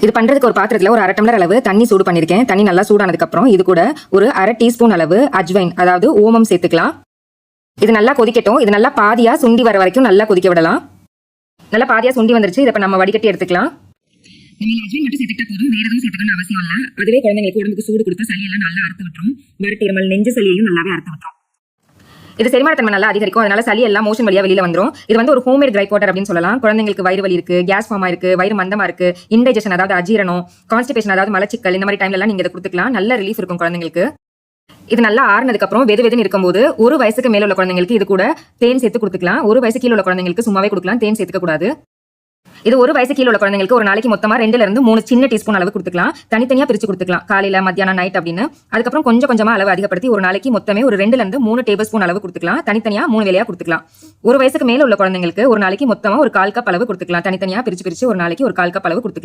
இது பண்றதுக்கு ஒரு பாத்திரத்துல ஒரு 1/2 டம்ளர் அளவு தண்ணி சூடு பண்ணிருக்கேன். தண்ணி நல்லா சூடானதுக்கு அப்புறம் இது கூட ஒரு 1/2 டீஸ்பூன் அளவு அஜ்வைன் அதாவது ஓமம் சேர்த்துக்கலாம். இது நல்லா கொதிக்கட்டும். இது நல்லா பாதியா சுண்டி வர வரைக்கும் நல்லா கொதிக்க விடலாம். நல்லா பாதியா சுண்டி வந்துருச்சு. இதை நம்ம வடிகட்டி எடுத்துக்கலாம். நம்ம அஜ்வைன் மட்டும் சேர்த்துக்கிட்டா போதும், வேற எதுவும் சேர்த்துக்கணும்னு அவசியம் இல்லை. அதுவே குழந்தைங்களுக்கு உடம்புக்கு சூடு கொடுத்தா சளியெல்லாம் நல்லா அறுத்து விட்டுரும். வறட்டு இருமல் நெஞ்சு சளியையும் நல்லாவே அறுத்து விட்டுரும். இது செரிமானத்தன்மை நல்லா அதிகரிக்கும். அதனால சளி எல்லாம் மோஷன் வழியா வெளியில வந்துரும். இது வந்து ஒரு ஹோம்மேட் ட்ரை பவுடர் அப்படின்னு சொல்லலாம். குழந்தைங்களுக்கு வயிறு வலி இருக்கு, கேஸ் ஃபார்மா இருக்கு, வயிறு மந்தமா இருக்கு, இன்டைஜஷன் அதாவது அஜீரணம், கான்ஸ்டிபேஷன் அதாவது மலச்சிக்கல், இந்த மாதிரி டைம்ல எல்லாம் நீங்க இதை கொடுத்துக்கலாம். நல்ல ரிலீஃப் இருக்கும் குழந்தைங்களுக்கு. இது நல்லா ஆறுனதுக்கு அப்புறம் வெதுன்னு இருக்கும்போது ஒரு வயசுக்கு மேல உள்ள குழந்தைங்களுக்கு இது கூட தேன் சேர்த்து கொடுத்துக்கலாம். ஒரு வயசு கீழே உள்ள குழந்தைங்களுக்கு சும்மாவே கொடுக்கலாம், தேன் சேர்த்துக்க கூடாது. இது ஒரு வயசு கீழே உள்ள குழந்தைங்களுக்கு ஒரு நாளைக்கு மொத்தமா 2ல இருந்து 3 சின்ன டீஸ்பூன் அளவு கொடுத்துக்கலாம். தனித்தனியா பிரிச்சு கொடுத்துக்கலாம், காலையில மத்தியானம் நைட் அப்படின்னு. அதுக்கப்புறம் கொஞ்சம் கொஞ்சமா அளவு அதிகப்படுத்தி ஒரு நாளைக்கு மொத்தமே ஒரு 2ல இருந்து 3 டேபிள் ஸ்பூன் அளவு கொடுத்துக்கலாம். தனித்தனியா 3 வேளையா கொடுத்துக்கலாம். ஒரு வயசுக்கு மேல உள்ள குழந்தைங்களுக்கு ஒரு நாளைக்கு மொத்தமா ஒரு 1/4 கப் அளவு கொடுத்துக்கலாம். தனித்தனியா பிரிச்சு ஒரு நாளைக்கு ஒரு 1/4 கப் அளவு கொடுத்துக்கலாம்.